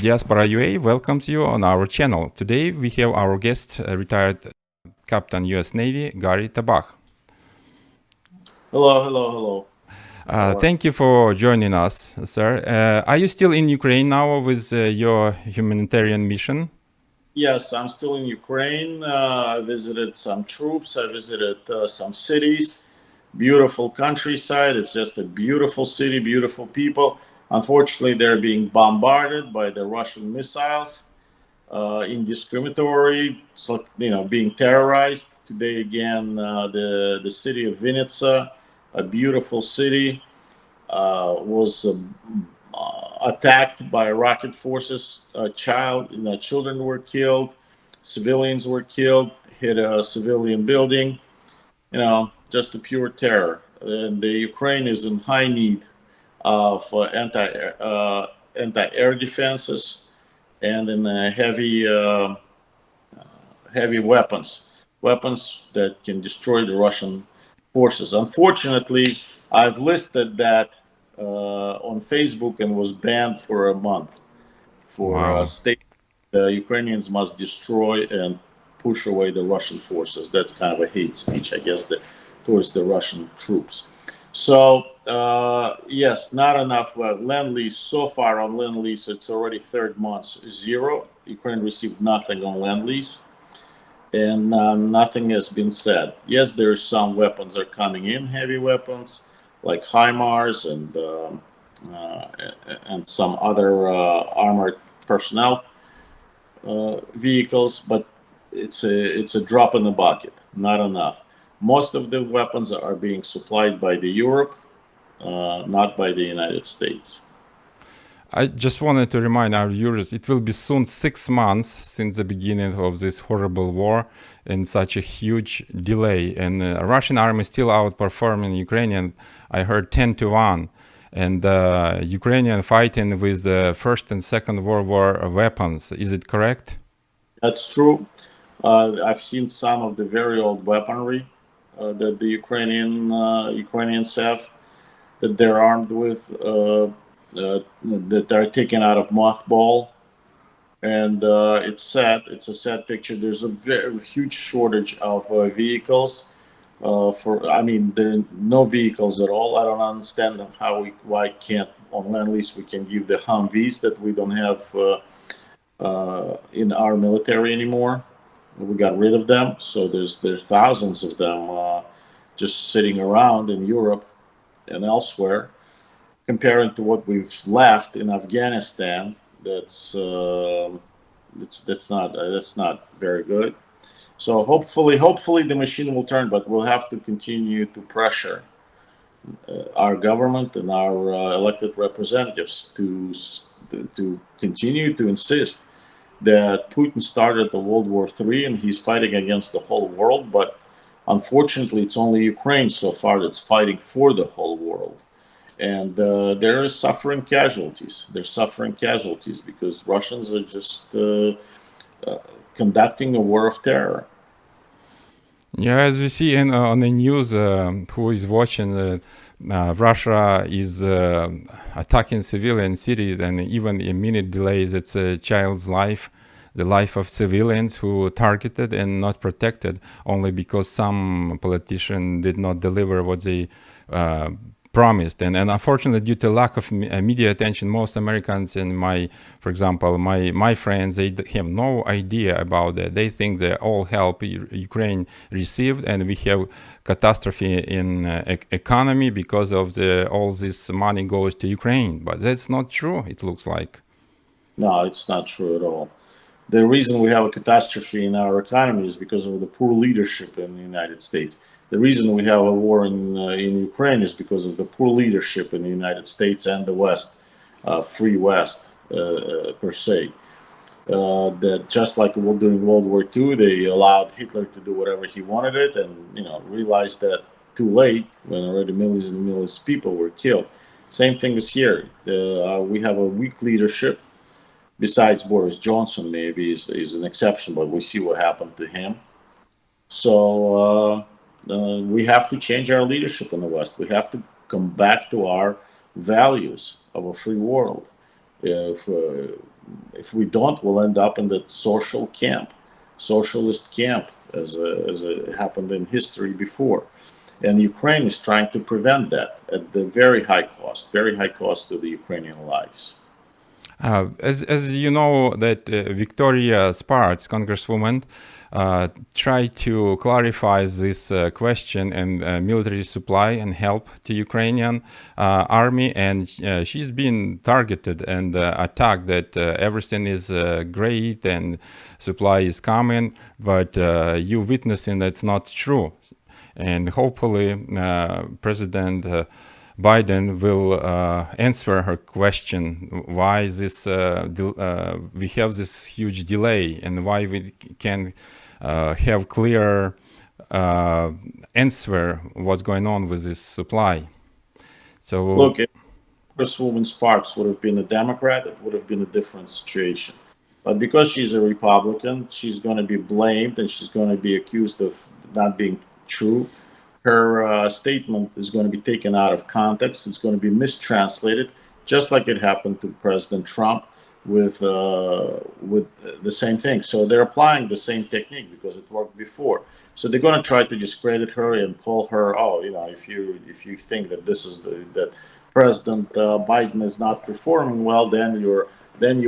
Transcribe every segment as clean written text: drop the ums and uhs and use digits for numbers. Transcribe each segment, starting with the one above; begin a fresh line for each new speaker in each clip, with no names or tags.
Diaspora UA welcomes you on our channel. Today we have our guest, retired Captain U.S. Navy, Gary Tabach.
Hello.
Thank you for joining us, sir. Are you still in Ukraine now with your humanitarian mission?
Yes, I'm still in Ukraine. I visited some troops. I visited some cities. Beautiful countryside. It's just a beautiful city, beautiful people. Unfortunately, they're being bombarded by the Russian missiles, indiscriminatory, so, being terrorized. Today again, the city of Vinnytsia, a beautiful city, was attacked by rocket forces. Children were killed, civilians were killed, hit a civilian building. Just a pure terror. And the Ukraine is in high need of anti-air defenses and in heavy weapons that can destroy the Russian forces. Unfortunately, I've listed that on Facebook and was banned for a month for
Wow.
state. The Ukrainians must destroy and push away the Russian forces. That's kind of a hate speech, I guess, towards the Russian troops. So yes, not enough Lend-Lease so far on Lend-Lease. It's already third month, zero. Ukraine received nothing on Lend-Lease, and nothing has been said. Yes, there's some weapons are coming in, heavy weapons like HIMARS and some other armored personnel vehicles, but it's a drop in the bucket, not enough. Most of the weapons are being supplied by the Europe, not by the United States.
I just wanted to remind our viewers, it will be soon 6 months since the beginning of this horrible war and such a huge delay. And Russian army is still outperforming Ukrainian, I heard 10-1. And Ukrainian fighting with the First and Second World War weapons. Is it correct?
That's true. I've seen some of the very old weaponry that the Ukrainians have, that they're armed with, that they're taken out of mothball, and it's sad. It's a sad picture. There's a very huge shortage of vehicles. There are no vehicles at all. I don't understand why can't on Lend-Lease we can give the Humvees that we don't have in our military anymore. We got rid of them, so there's thousands of them just sitting around in Europe and elsewhere. Comparing to what we've left in Afghanistan, that's not very good. So hopefully the machine will turn, but we'll have to continue to pressure our government and our elected representatives to continue to insist that Putin started the World War III and he's fighting against the whole world. But unfortunately, it's only Ukraine so far that's fighting for the whole world. And they're suffering casualties. They're suffering casualties because Russians are just conducting a war of terror.
Yeah, as we see on the news, who is watching, Russia is attacking civilian cities, and even a minute delays its a child's life, the life of civilians who are targeted and not protected only because some politician did not deliver what they promised. And unfortunately, due to lack of media attention, most Americans and for example, my friends, they have no idea about that. They think that all help Ukraine received, and we have catastrophe in economy because of all this money goes to Ukraine. But that's not true, it looks like.
No, it's not true at all. The reason we have a catastrophe in our economy is because of the poor leadership in the United States. The reason we have a war in Ukraine is because of the poor leadership in the United States and the West, free West per se. That just like during World War II, they allowed Hitler to do whatever he wanted it, and realized that too late when already millions and millions of people were killed. Same thing is here. We have a weak leadership. Besides Boris Johnson, maybe is an exception, but we see what happened to him. So we have to change our leadership in the West. We have to come back to our values of a free world. If if we don't, we'll end up in that socialist camp, as it happened in history before. And Ukraine is trying to prevent that at the very high cost to the Ukrainian lives.
As you know, that Victoria Sparks, Congresswoman, tried to clarify this question and military supply and help to Ukrainian army, and she's been targeted and attacked that everything is great and supply is coming, but you witnessing that's not true. And hopefully President Biden will answer her question, why this we have this huge delay and why we can have clear answer what's going on with this supply. So
look, if Congresswoman Sparks would have been a Democrat, it would have been a different situation. But because she's a Republican, she's going to be blamed and she's going to be accused of not being true. Her statement is going to be taken out of context. It's going to be mistranslated, just like it happened to President Trump with the same thing. So they're applying the same technique because it worked before. So they're going to try to discredit her and call her, oh, you know, if you think that this is that President Biden is not performing well, then you're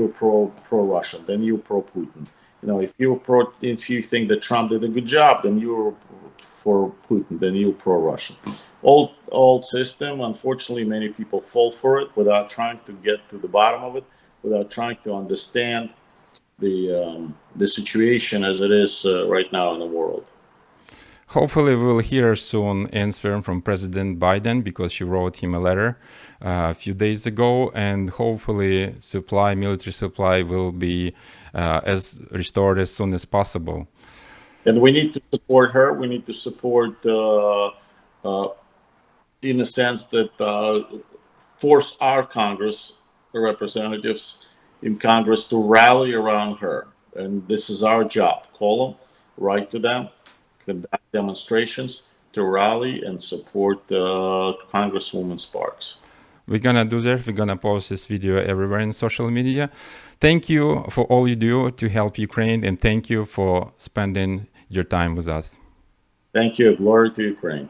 pro-Russian, then you're pro-Putin. You know, if you think that Trump did a good job, then you're for Putin, then you're pro-Russian. Old system. Unfortunately, many people fall for it without trying to get to the bottom of it, without trying to understand the situation as it is right now in the world.
Hopefully we'll hear soon answer from President Biden, because she wrote him a letter a few days ago, and hopefully military supply will be as restored as soon as possible.
And we need to support her. We need to support in a sense that force our Congress representatives in Congress to rally around her. And this is our job. Call them, write to them, conduct demonstrations to rally and support Congresswoman Sparks.
We're gonna do that. We're gonna post this video everywhere in social media. Thank you for all you do to help Ukraine, and thank you for spending your time with us.
Thank you. Glory to Ukraine.